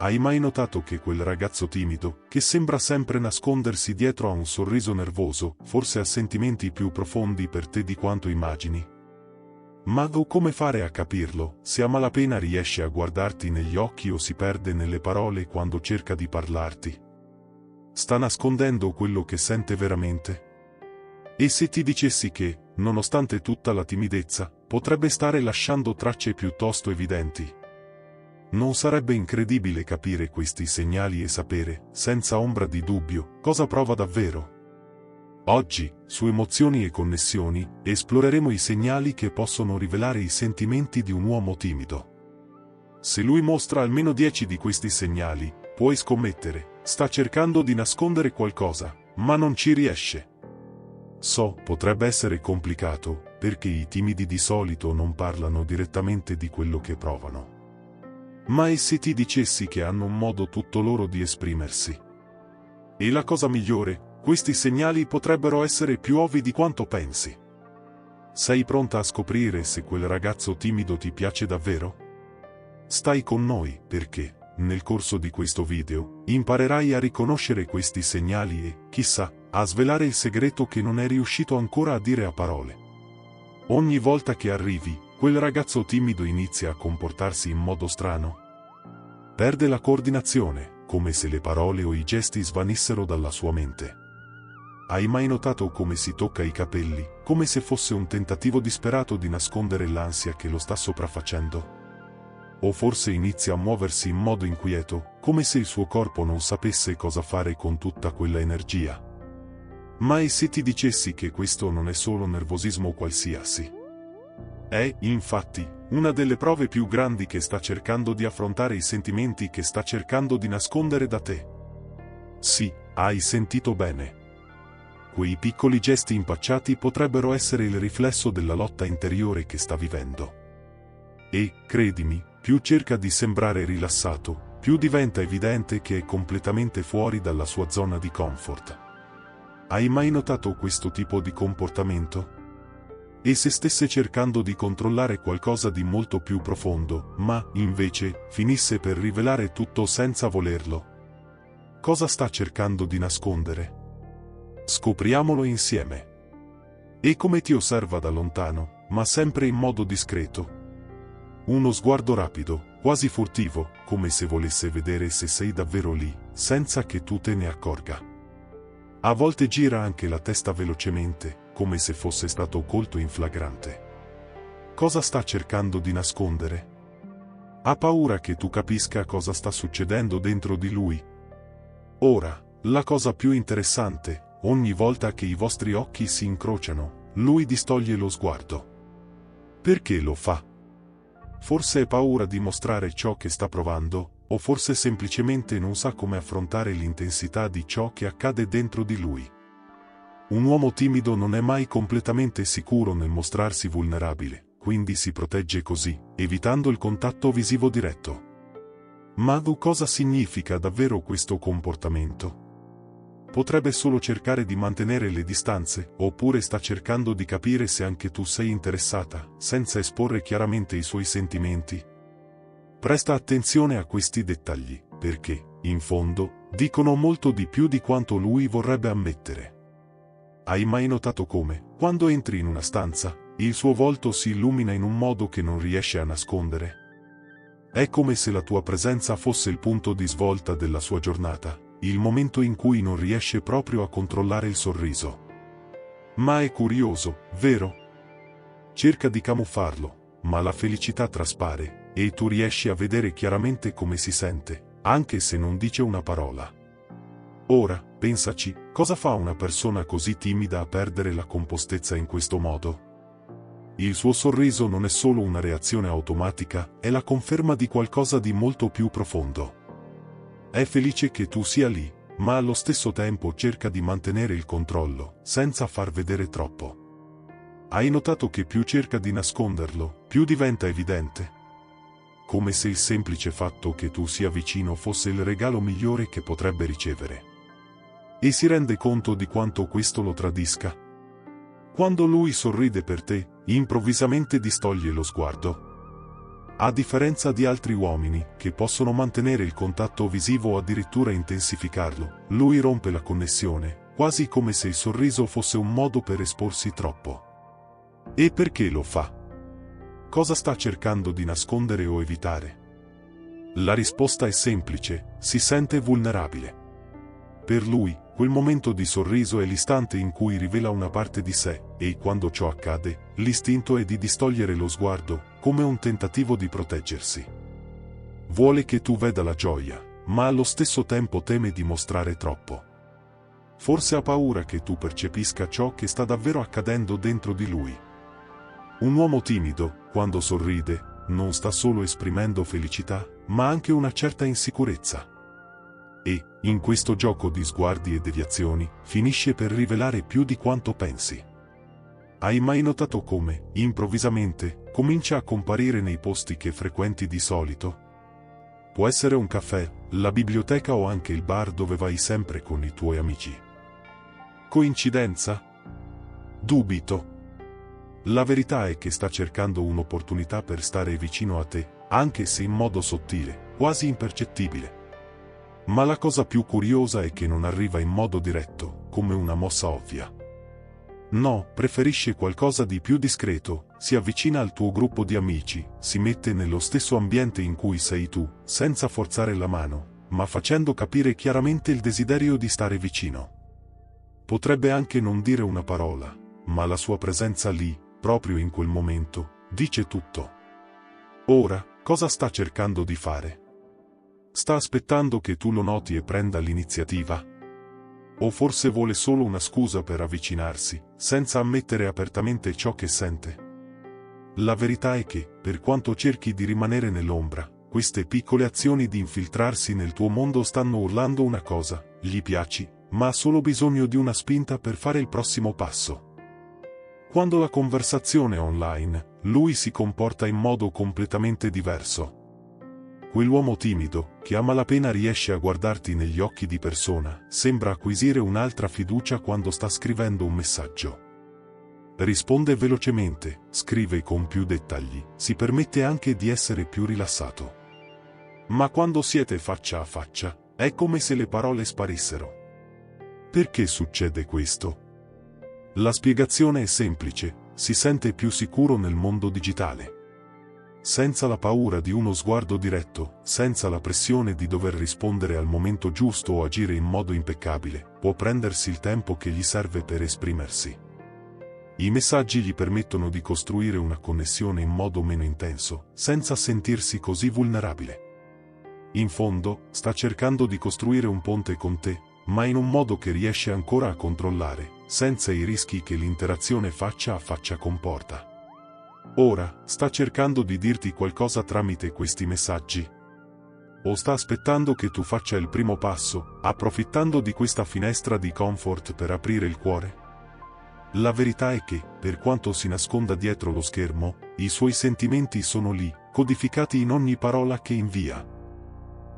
Hai mai notato che quel ragazzo timido, che sembra sempre nascondersi dietro a un sorriso nervoso, forse ha sentimenti più profondi per te di quanto immagini? Ma come fare a capirlo, se a malapena riesce a guardarti negli occhi o si perde nelle parole quando cerca di parlarti? Sta nascondendo quello che sente veramente? E se ti dicessi che, nonostante tutta la timidezza, potrebbe stare lasciando tracce piuttosto evidenti? Non sarebbe incredibile capire questi segnali e sapere, senza ombra di dubbio, cosa prova davvero? Oggi, su Emozioni e Connessioni, esploreremo i segnali che possono rivelare i sentimenti di un uomo timido. Se lui mostra almeno 10 di questi segnali, puoi scommettere, sta cercando di nascondere qualcosa, ma non ci riesce. So, potrebbe essere complicato, perché i timidi di solito non parlano direttamente di quello che provano. Ma e se ti dicessi che hanno un modo tutto loro di esprimersi? E la cosa migliore, questi segnali potrebbero essere più ovvi di quanto pensi. Sei pronta a scoprire se quel ragazzo timido ti piace davvero? Stai con noi, perché, nel corso di questo video, imparerai a riconoscere questi segnali e, chissà, a svelare il segreto che non è riuscito ancora a dire a parole. Ogni volta che arrivi, quel ragazzo timido inizia a comportarsi in modo strano. Perde la coordinazione, come se le parole o i gesti svanissero dalla sua mente. Hai mai notato come si tocca i capelli, come se fosse un tentativo disperato di nascondere l'ansia che lo sta sopraffacendo? O forse inizia a muoversi in modo inquieto, come se il suo corpo non sapesse cosa fare con tutta quella energia? Ma e se ti dicessi che questo non è solo nervosismo qualsiasi? È, infatti, una delle prove più grandi che sta cercando di affrontare i sentimenti che sta cercando di nascondere da te. Sì, hai sentito bene. Quei piccoli gesti impacciati potrebbero essere il riflesso della lotta interiore che sta vivendo. E, credimi, più cerca di sembrare rilassato, più diventa evidente che è completamente fuori dalla sua zona di comfort. Hai mai notato questo tipo di comportamento? E se stesse cercando di controllare qualcosa di molto più profondo, ma, invece, finisse per rivelare tutto senza volerlo? Cosa sta cercando di nascondere? Scopriamolo insieme. E come ti osserva da lontano, ma sempre in modo discreto? Uno sguardo rapido, quasi furtivo, come se volesse vedere se sei davvero lì, senza che tu te ne accorga. A volte gira anche la testa velocemente, come se fosse stato colto in flagrante. Cosa sta cercando di nascondere? Ha paura che tu capisca cosa sta succedendo dentro di lui? Ora, la cosa più interessante, ogni volta che i vostri occhi si incrociano, lui distoglie lo sguardo. Perché lo fa? Forse ha paura di mostrare ciò che sta provando, o forse semplicemente non sa come affrontare l'intensità di ciò che accade dentro di lui. Un uomo timido non è mai completamente sicuro nel mostrarsi vulnerabile, quindi si protegge così, evitando il contatto visivo diretto. Ma cosa significa davvero questo comportamento? Potrebbe solo cercare di mantenere le distanze, oppure sta cercando di capire se anche tu sei interessata, senza esporre chiaramente i suoi sentimenti? Presta attenzione a questi dettagli, perché, in fondo, dicono molto di più di quanto lui vorrebbe ammettere. Hai mai notato come, quando entri in una stanza, il suo volto si illumina in un modo che non riesce a nascondere? È come se la tua presenza fosse il punto di svolta della sua giornata, il momento in cui non riesce proprio a controllare il sorriso. Ma è curioso, vero? Cerca di camuffarlo, ma la felicità traspare, e tu riesci a vedere chiaramente come si sente, anche se non dice una parola. Ora, pensaci, cosa fa una persona così timida a perdere la compostezza in questo modo? Il suo sorriso non è solo una reazione automatica, è la conferma di qualcosa di molto più profondo. È felice che tu sia lì, ma allo stesso tempo cerca di mantenere il controllo, senza far vedere troppo. Hai notato che più cerca di nasconderlo, più diventa evidente? Come se il semplice fatto che tu sia vicino fosse il regalo migliore che potrebbe ricevere. E si rende conto di quanto questo lo tradisca? Quando lui sorride per te, improvvisamente distoglie lo sguardo. A differenza di altri uomini, che possono mantenere il contatto visivo o addirittura intensificarlo, lui rompe la connessione, quasi come se il sorriso fosse un modo per esporsi troppo. E perché lo fa? Cosa sta cercando di nascondere o evitare? La risposta è semplice: si sente vulnerabile. Per lui, quel momento di sorriso è l'istante in cui rivela una parte di sé, e quando ciò accade, l'istinto è di distogliere lo sguardo, come un tentativo di proteggersi. Vuole che tu veda la gioia, ma allo stesso tempo teme di mostrare troppo. Forse ha paura che tu percepisca ciò che sta davvero accadendo dentro di lui. Un uomo timido, quando sorride, non sta solo esprimendo felicità, ma anche una certa insicurezza. E, in questo gioco di sguardi e deviazioni, finisce per rivelare più di quanto pensi. Hai mai notato come, improvvisamente, comincia a comparire nei posti che frequenti di solito? Può essere un caffè, la biblioteca o anche il bar dove vai sempre con i tuoi amici. Coincidenza? Dubito. La verità è che sta cercando un'opportunità per stare vicino a te, anche se in modo sottile, quasi impercettibile. Ma la cosa più curiosa è che non arriva in modo diretto, come una mossa ovvia. No, preferisce qualcosa di più discreto, si avvicina al tuo gruppo di amici, si mette nello stesso ambiente in cui sei tu, senza forzare la mano, ma facendo capire chiaramente il desiderio di stare vicino. Potrebbe anche non dire una parola, ma la sua presenza lì, proprio in quel momento, dice tutto. Ora, cosa sta cercando di fare? Sta aspettando che tu lo noti e prenda l'iniziativa? O forse vuole solo una scusa per avvicinarsi, senza ammettere apertamente ciò che sente? La verità è che, per quanto cerchi di rimanere nell'ombra, queste piccole azioni di infiltrarsi nel tuo mondo stanno urlando una cosa: gli piaci, ma ha solo bisogno di una spinta per fare il prossimo passo. Quando la conversazione è online, lui si comporta in modo completamente diverso. Quell'uomo timido, che a malapena riesce a guardarti negli occhi di persona, sembra acquisire un'altra fiducia quando sta scrivendo un messaggio. Risponde velocemente, scrive con più dettagli, si permette anche di essere più rilassato. Ma quando siete faccia a faccia, è come se le parole sparissero. Perché succede questo? La spiegazione è semplice: si sente più sicuro nel mondo digitale. Senza la paura di uno sguardo diretto, senza la pressione di dover rispondere al momento giusto o agire in modo impeccabile, può prendersi il tempo che gli serve per esprimersi. I messaggi gli permettono di costruire una connessione in modo meno intenso, senza sentirsi così vulnerabile. In fondo, sta cercando di costruire un ponte con te, ma in un modo che riesce ancora a controllare, senza i rischi che l'interazione faccia a faccia comporta. Ora, sta cercando di dirti qualcosa tramite questi messaggi? O sta aspettando che tu faccia il primo passo, approfittando di questa finestra di comfort per aprire il cuore? La verità è che, per quanto si nasconda dietro lo schermo, i suoi sentimenti sono lì, codificati in ogni parola che invia.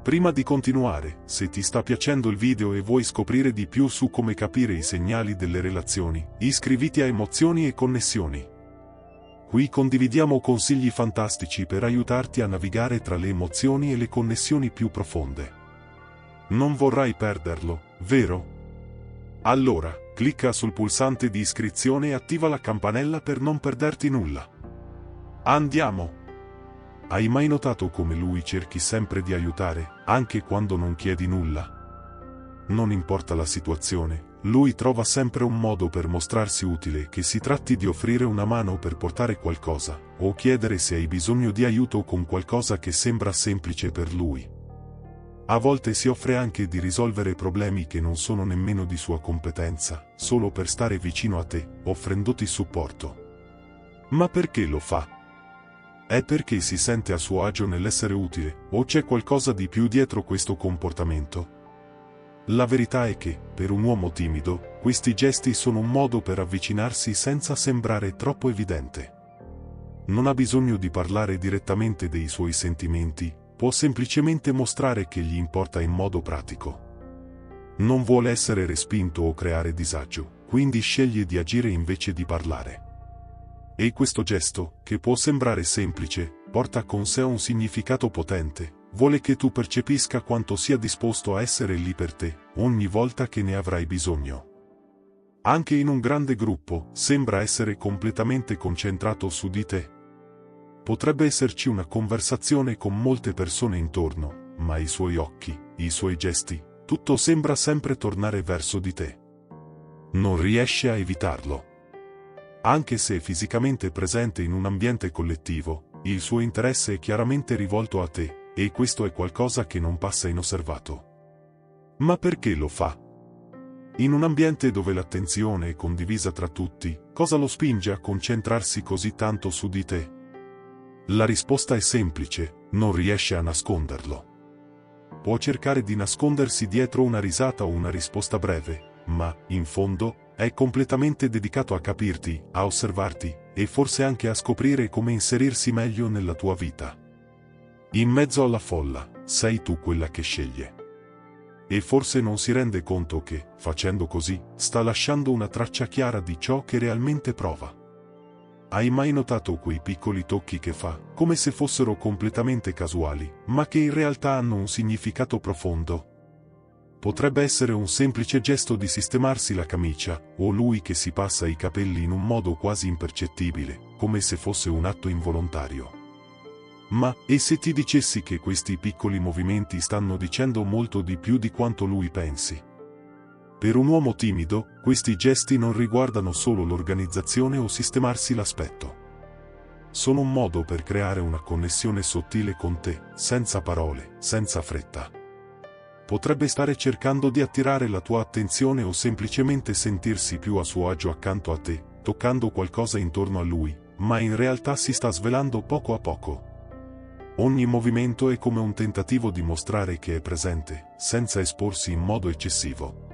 Prima di continuare, se ti sta piacendo il video e vuoi scoprire di più su come capire i segnali delle relazioni, iscriviti a Emozioni e Connessioni. Qui condividiamo consigli fantastici per aiutarti a navigare tra le emozioni e le connessioni più profonde. Non vorrai perderlo, vero? Allora, clicca sul pulsante di iscrizione e attiva la campanella per non perderti nulla. Andiamo! Hai mai notato come lui cerchi sempre di aiutare, anche quando non chiedi nulla? Non importa la situazione, lui trova sempre un modo per mostrarsi utile, che si tratti di offrire una mano per portare qualcosa, o chiedere se hai bisogno di aiuto con qualcosa che sembra semplice per lui. A volte si offre anche di risolvere problemi che non sono nemmeno di sua competenza, solo per stare vicino a te, offrendoti supporto. Ma perché lo fa? È perché si sente a suo agio nell'essere utile, o c'è qualcosa di più dietro questo comportamento? La verità è che, per un uomo timido, questi gesti sono un modo per avvicinarsi senza sembrare troppo evidente. Non ha bisogno di parlare direttamente dei suoi sentimenti, può semplicemente mostrare che gli importa in modo pratico. Non vuole essere respinto o creare disagio, quindi sceglie di agire invece di parlare. E questo gesto, che può sembrare semplice, porta con sé un significato potente, vuole che tu percepisca quanto sia disposto a essere lì per te, ogni volta che ne avrai bisogno. Anche in un grande gruppo, sembra essere completamente concentrato su di te. Potrebbe esserci una conversazione con molte persone intorno, ma i suoi occhi, i suoi gesti, tutto sembra sempre tornare verso di te. Non riesce a evitarlo. Anche se è fisicamente presente in un ambiente collettivo, il suo interesse è chiaramente rivolto a te, e questo è qualcosa che non passa inosservato. Ma perché lo fa? In un ambiente dove l'attenzione è condivisa tra tutti, cosa lo spinge a concentrarsi così tanto su di te? La risposta è semplice, non riesce a nasconderlo. Può cercare di nascondersi dietro una risata o una risposta breve, ma, in fondo, è completamente dedicato a capirti, a osservarti, e forse anche a scoprire come inserirsi meglio nella tua vita. In mezzo alla folla, sei tu quella che sceglie. E forse non si rende conto che, facendo così, sta lasciando una traccia chiara di ciò che realmente prova. Hai mai notato quei piccoli tocchi che fa, come se fossero completamente casuali, ma che in realtà hanno un significato profondo? Potrebbe essere un semplice gesto di sistemarsi la camicia, o lui che si passa i capelli in un modo quasi impercettibile, come se fosse un atto involontario. Ma, e se ti dicessi che questi piccoli movimenti stanno dicendo molto di più di quanto lui pensi? Per un uomo timido, questi gesti non riguardano solo l'organizzazione o sistemarsi l'aspetto. Sono un modo per creare una connessione sottile con te, senza parole, senza fretta. Potrebbe stare cercando di attirare la tua attenzione o semplicemente sentirsi più a suo agio accanto a te, toccando qualcosa intorno a lui, ma in realtà si sta svelando poco a poco. Ogni movimento è come un tentativo di mostrare che è presente, senza esporsi in modo eccessivo.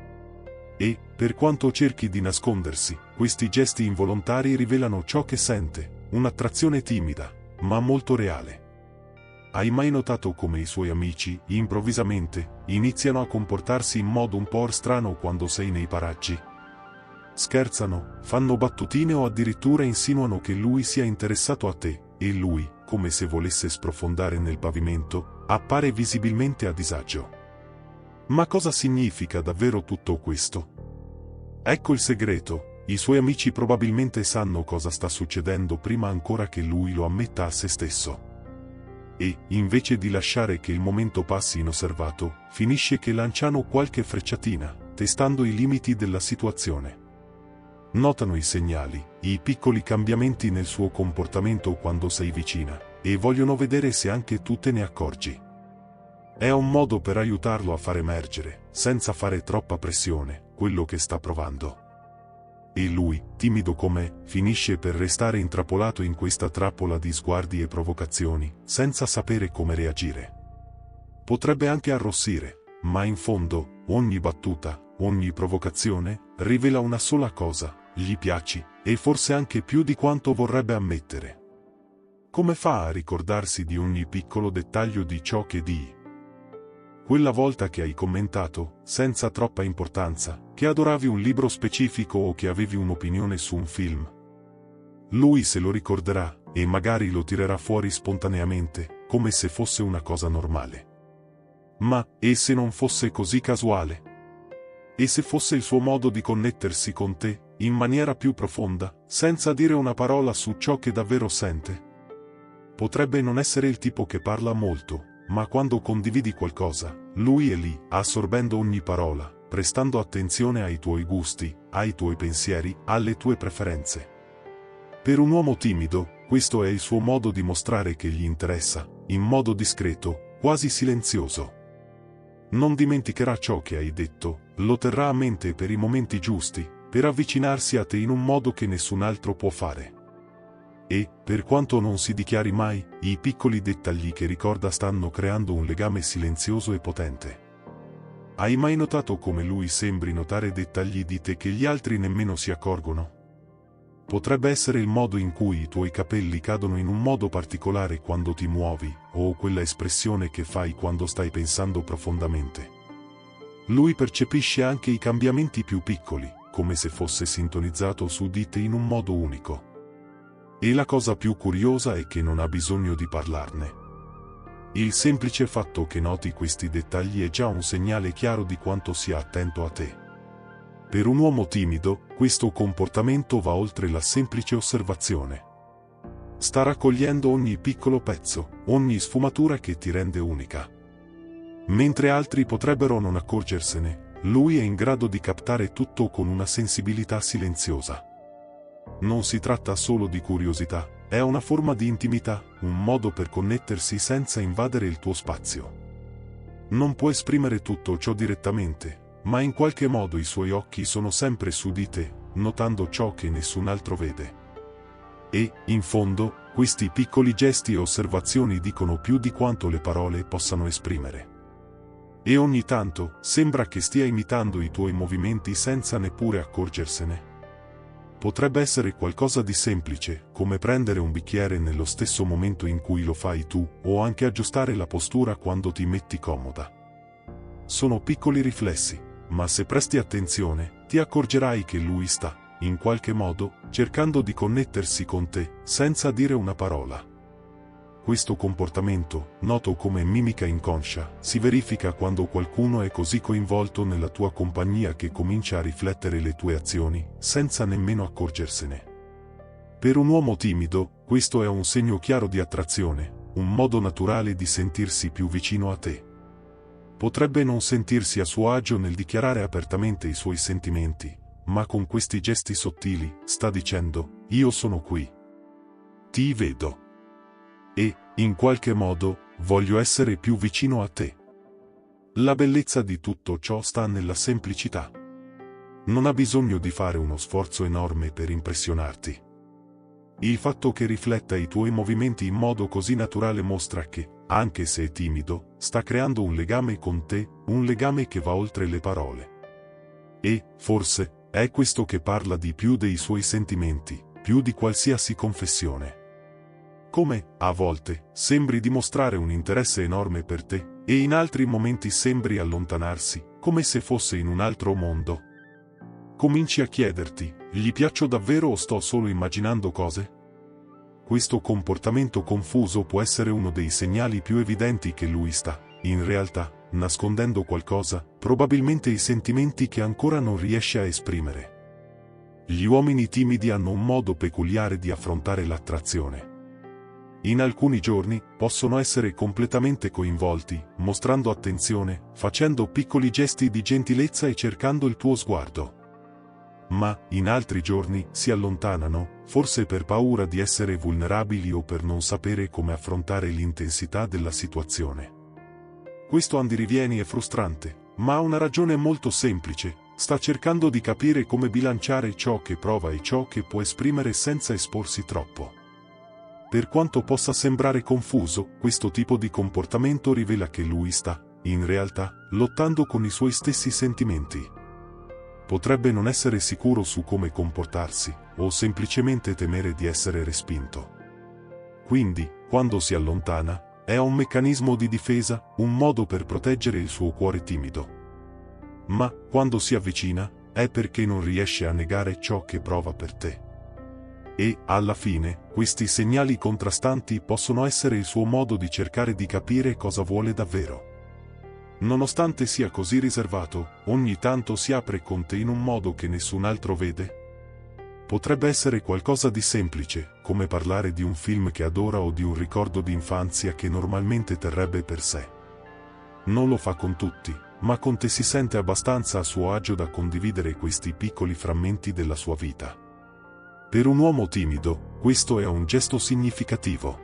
E, per quanto cerchi di nascondersi, questi gesti involontari rivelano ciò che sente, un'attrazione timida, ma molto reale. Hai mai notato come i suoi amici, improvvisamente, iniziano a comportarsi in modo un po' strano quando sei nei paraggi? Scherzano, fanno battutine o addirittura insinuano che lui sia interessato a te, e lui, come se volesse sprofondare nel pavimento, appare visibilmente a disagio. Ma cosa significa davvero tutto questo? Ecco il segreto, i suoi amici probabilmente sanno cosa sta succedendo prima ancora che lui lo ammetta a se stesso. E, invece di lasciare che il momento passi inosservato, finisce che lanciano qualche frecciatina, testando i limiti della situazione. Notano i segnali, i piccoli cambiamenti nel suo comportamento quando sei vicina, e vogliono vedere se anche tu te ne accorgi. È un modo per aiutarlo a far emergere, senza fare troppa pressione, quello che sta provando. E lui, timido com'è, finisce per restare intrappolato in questa trappola di sguardi e provocazioni, senza sapere come reagire. Potrebbe anche arrossire, ma in fondo, ogni battuta, ogni provocazione, rivela una sola cosa: gli piaci, e forse anche più di quanto vorrebbe ammettere. Come fa a ricordarsi di ogni piccolo dettaglio di ciò che dì? Quella volta che hai commentato, senza troppa importanza, che adoravi un libro specifico o che avevi un'opinione su un film. Lui se lo ricorderà, e magari lo tirerà fuori spontaneamente, come se fosse una cosa normale. Ma, e se non fosse così casuale? E se fosse il suo modo di connettersi con te, in maniera più profonda, senza dire una parola su ciò che davvero sente? Potrebbe non essere il tipo che parla molto, ma quando condividi qualcosa, lui è lì, assorbendo ogni parola, prestando attenzione ai tuoi gusti, ai tuoi pensieri, alle tue preferenze. Per un uomo timido, questo è il suo modo di mostrare che gli interessa, in modo discreto, quasi silenzioso. Non dimenticherà ciò che hai detto, lo terrà a mente per i momenti giusti, per avvicinarsi a te in un modo che nessun altro può fare. E, per quanto non si dichiari mai, i piccoli dettagli che ricorda stanno creando un legame silenzioso e potente. Hai mai notato come lui sembri notare dettagli di te che gli altri nemmeno si accorgono? Potrebbe essere il modo in cui i tuoi capelli cadono in un modo particolare quando ti muovi, o quella espressione che fai quando stai pensando profondamente. Lui percepisce anche i cambiamenti più piccoli, come se fosse sintonizzato su di te in un modo unico. E la cosa più curiosa è che non ha bisogno di parlarne. Il semplice fatto che noti questi dettagli è già un segnale chiaro di quanto sia attento a te. Per un uomo timido, questo comportamento va oltre la semplice osservazione. Sta raccogliendo ogni piccolo pezzo, ogni sfumatura che ti rende unica. Mentre altri potrebbero non accorgersene, lui è in grado di captare tutto con una sensibilità silenziosa. Non si tratta solo di curiosità, è una forma di intimità, un modo per connettersi senza invadere il tuo spazio. Non può esprimere tutto ciò direttamente, ma in qualche modo i suoi occhi sono sempre su di te, notando ciò che nessun altro vede. E, in fondo, questi piccoli gesti e osservazioni dicono più di quanto le parole possano esprimere. E ogni tanto, sembra che stia imitando i tuoi movimenti senza neppure accorgersene. Potrebbe essere qualcosa di semplice, come prendere un bicchiere nello stesso momento in cui lo fai tu, o anche aggiustare la postura quando ti metti comoda. Sono piccoli riflessi, ma se presti attenzione, ti accorgerai che lui sta, in qualche modo, cercando di connettersi con te, senza dire una parola. Questo comportamento, noto come mimica inconscia, si verifica quando qualcuno è così coinvolto nella tua compagnia che comincia a riflettere le tue azioni, senza nemmeno accorgersene. Per un uomo timido, questo è un segno chiaro di attrazione, un modo naturale di sentirsi più vicino a te. Potrebbe non sentirsi a suo agio nel dichiarare apertamente i suoi sentimenti, ma con questi gesti sottili, sta dicendo, io sono qui. Ti vedo. E, in qualche modo, voglio essere più vicino a te. La bellezza di tutto ciò sta nella semplicità. Non ha bisogno di fare uno sforzo enorme per impressionarti. Il fatto che rifletta i tuoi movimenti in modo così naturale mostra che, anche se è timido, sta creando un legame con te, un legame che va oltre le parole. E, forse, è questo che parla di più dei suoi sentimenti, più di qualsiasi confessione. Come, a volte, sembri dimostrare un interesse enorme per te, e in altri momenti sembri allontanarsi, come se fosse in un altro mondo. Cominci a chiederti, gli piaccio davvero o sto solo immaginando cose? Questo comportamento confuso può essere uno dei segnali più evidenti che lui sta, in realtà, nascondendo qualcosa, probabilmente i sentimenti che ancora non riesce a esprimere. Gli uomini timidi hanno un modo peculiare di affrontare l'attrazione. In alcuni giorni, possono essere completamente coinvolti, mostrando attenzione, facendo piccoli gesti di gentilezza e cercando il tuo sguardo. Ma, in altri giorni, si allontanano, forse per paura di essere vulnerabili o per non sapere come affrontare l'intensità della situazione. Questo andirivieni è frustrante, ma ha una ragione molto semplice: sta cercando di capire come bilanciare ciò che prova e ciò che può esprimere senza esporsi troppo. Per quanto possa sembrare confuso, questo tipo di comportamento rivela che lui sta, in realtà, lottando con i suoi stessi sentimenti. Potrebbe non essere sicuro su come comportarsi, o semplicemente temere di essere respinto. Quindi, quando si allontana, è un meccanismo di difesa, un modo per proteggere il suo cuore timido. Ma, quando si avvicina, è perché non riesce a negare ciò che prova per te. E, alla fine, questi segnali contrastanti possono essere il suo modo di cercare di capire cosa vuole davvero. Nonostante sia così riservato, ogni tanto si apre con te in un modo che nessun altro vede. Potrebbe essere qualcosa di semplice, come parlare di un film che adora o di un ricordo di infanzia che normalmente terrebbe per sé. Non lo fa con tutti, ma con te si sente abbastanza a suo agio da condividere questi piccoli frammenti della sua vita. Per un uomo timido, questo è un gesto significativo.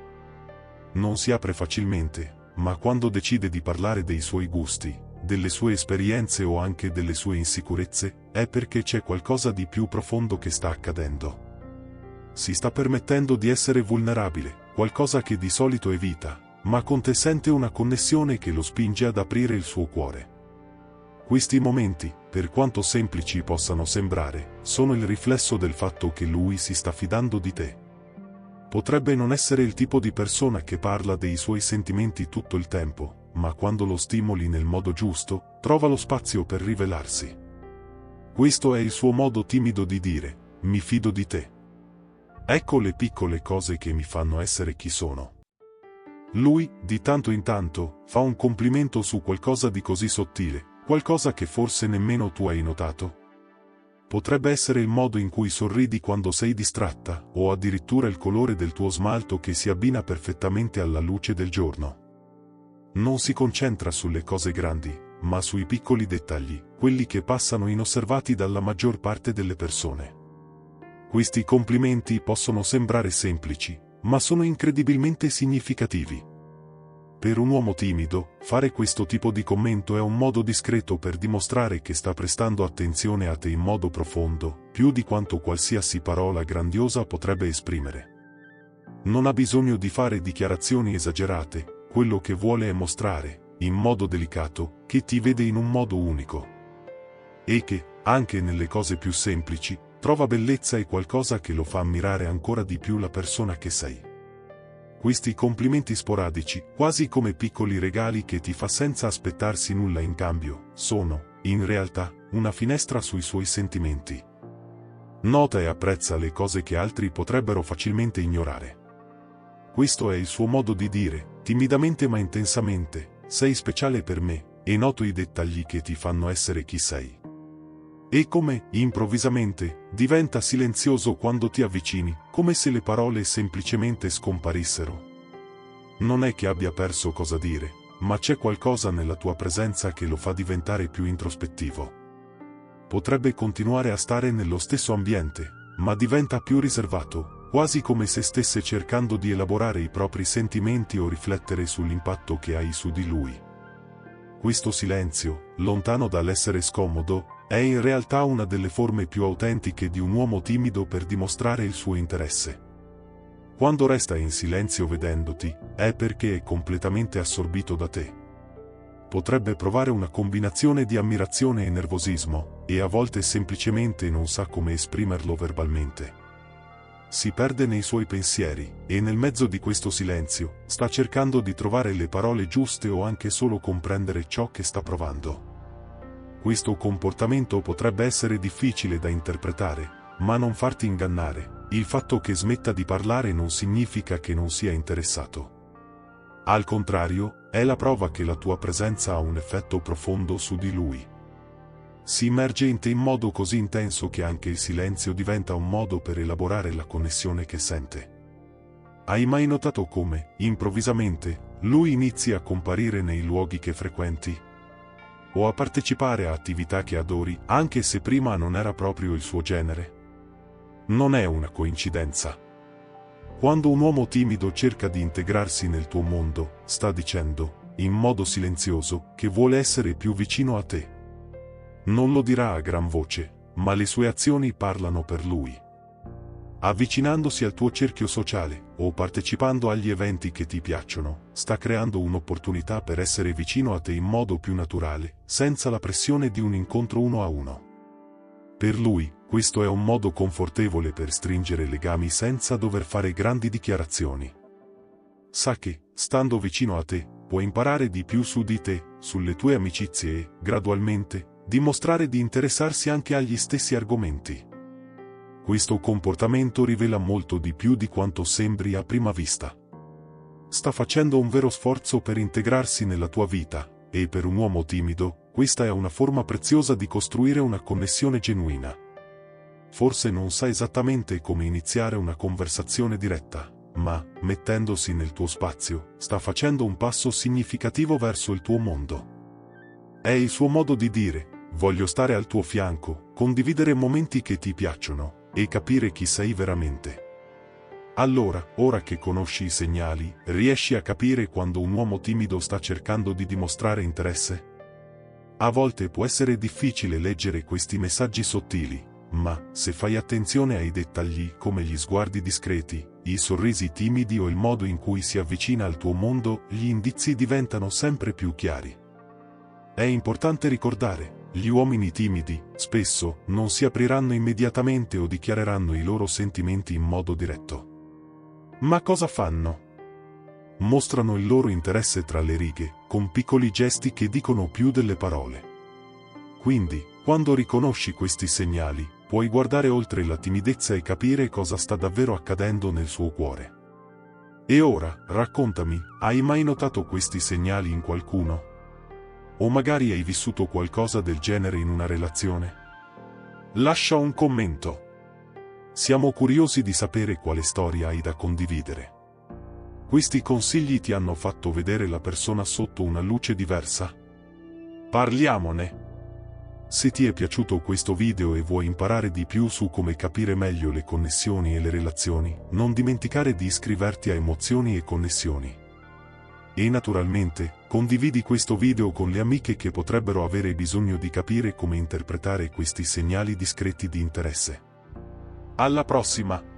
Non si apre facilmente, ma quando decide di parlare dei suoi gusti, delle sue esperienze o anche delle sue insicurezze, è perché c'è qualcosa di più profondo che sta accadendo. Si sta permettendo di essere vulnerabile, qualcosa che di solito evita, ma con te sente una connessione che lo spinge ad aprire il suo cuore. Questi momenti, per quanto semplici possano sembrare, sono il riflesso del fatto che lui si sta fidando di te. Potrebbe non essere il tipo di persona che parla dei suoi sentimenti tutto il tempo, ma quando lo stimoli nel modo giusto, trova lo spazio per rivelarsi. Questo è il suo modo timido di dire, mi fido di te. Ecco le piccole cose che mi fanno essere chi sono. Lui, di tanto in tanto, fa un complimento su qualcosa di così sottile, qualcosa che forse nemmeno tu hai notato. Potrebbe essere il modo in cui sorridi quando sei distratta, o addirittura il colore del tuo smalto che si abbina perfettamente alla luce del giorno. Non si concentra sulle cose grandi, ma sui piccoli dettagli, quelli che passano inosservati dalla maggior parte delle persone. Questi complimenti possono sembrare semplici, ma sono incredibilmente significativi. Per un uomo timido, fare questo tipo di commento è un modo discreto per dimostrare che sta prestando attenzione a te in modo profondo, più di quanto qualsiasi parola grandiosa potrebbe esprimere. Non ha bisogno di fare dichiarazioni esagerate, quello che vuole è mostrare, in modo delicato, che ti vede in un modo unico. E che, anche nelle cose più semplici, trova bellezza e qualcosa che lo fa ammirare ancora di più la persona che sei. Questi complimenti sporadici, quasi come piccoli regali che ti fa senza aspettarsi nulla in cambio, sono, in realtà, una finestra sui suoi sentimenti. Nota e apprezza le cose che altri potrebbero facilmente ignorare. Questo è il suo modo di dire, timidamente ma intensamente, sei speciale per me, e noto i dettagli che ti fanno essere chi sei. E come, improvvisamente, diventa silenzioso quando ti avvicini, come se le parole semplicemente scomparissero. Non è che abbia perso cosa dire, ma c'è qualcosa nella tua presenza che lo fa diventare più introspettivo. Potrebbe continuare a stare nello stesso ambiente, ma diventa più riservato, quasi come se stesse cercando di elaborare i propri sentimenti o riflettere sull'impatto che hai su di lui. Questo silenzio, lontano dall'essere scomodo, è in realtà una delle forme più autentiche di un uomo timido per dimostrare il suo interesse. Quando resta in silenzio vedendoti, è perché è completamente assorbito da te. Potrebbe provare una combinazione di ammirazione e nervosismo, e a volte semplicemente non sa come esprimerlo verbalmente. Si perde nei suoi pensieri, e nel mezzo di questo silenzio, sta cercando di trovare le parole giuste o anche solo comprendere ciò che sta provando. Questo comportamento potrebbe essere difficile da interpretare, ma non farti ingannare, il fatto che smetta di parlare non significa che non sia interessato. Al contrario, è la prova che la tua presenza ha un effetto profondo su di lui. Si immerge in te in modo così intenso che anche il silenzio diventa un modo per elaborare la connessione che sente. Hai mai notato come, improvvisamente, lui inizia a comparire nei luoghi che frequenti? O a partecipare a attività che adori, anche se prima non era proprio il suo genere? Non è una coincidenza. Quando un uomo timido cerca di integrarsi nel tuo mondo, sta dicendo, in modo silenzioso, che vuole essere più vicino a te. Non lo dirà a gran voce, ma le sue azioni parlano per lui. Avvicinandosi al tuo cerchio sociale, o partecipando agli eventi che ti piacciono, sta creando un'opportunità per essere vicino a te in modo più naturale, senza la pressione di un incontro uno a uno. Per lui, questo è un modo confortevole per stringere legami senza dover fare grandi dichiarazioni. Sa che, stando vicino a te, può imparare di più su di te, sulle tue amicizie e, gradualmente, dimostrare di interessarsi anche agli stessi argomenti. Questo comportamento rivela molto di più di quanto sembri a prima vista. Sta facendo un vero sforzo per integrarsi nella tua vita, e per un uomo timido, questa è una forma preziosa di costruire una connessione genuina. Forse non sa esattamente come iniziare una conversazione diretta, ma, mettendosi nel tuo spazio, sta facendo un passo significativo verso il tuo mondo. È il suo modo di dire, voglio stare al tuo fianco, condividere momenti che ti piacciono, e capire chi sei veramente. Allora, ora che conosci i segnali, riesci a capire quando un uomo timido sta cercando di dimostrare interesse? A volte può essere difficile leggere questi messaggi sottili, ma, se fai attenzione ai dettagli come gli sguardi discreti, i sorrisi timidi o il modo in cui si avvicina al tuo mondo, gli indizi diventano sempre più chiari. È importante ricordare, gli uomini timidi, spesso, non si apriranno immediatamente o dichiareranno i loro sentimenti in modo diretto. Ma cosa fanno? Mostrano il loro interesse tra le righe, con piccoli gesti che dicono più delle parole. Quindi, quando riconosci questi segnali, puoi guardare oltre la timidezza e capire cosa sta davvero accadendo nel suo cuore. E ora, raccontami, hai mai notato questi segnali in qualcuno? O magari hai vissuto qualcosa del genere in una relazione? Lascia un commento. Siamo curiosi di sapere quale storia hai da condividere. Questi consigli ti hanno fatto vedere la persona sotto una luce diversa? Parliamone! Se ti è piaciuto questo video e vuoi imparare di più su come capire meglio le connessioni e le relazioni, non dimenticare di iscriverti a Emozioni e Connessioni. E naturalmente, condividi questo video con le amiche che potrebbero avere bisogno di capire come interpretare questi segnali discreti di interesse. Alla prossima!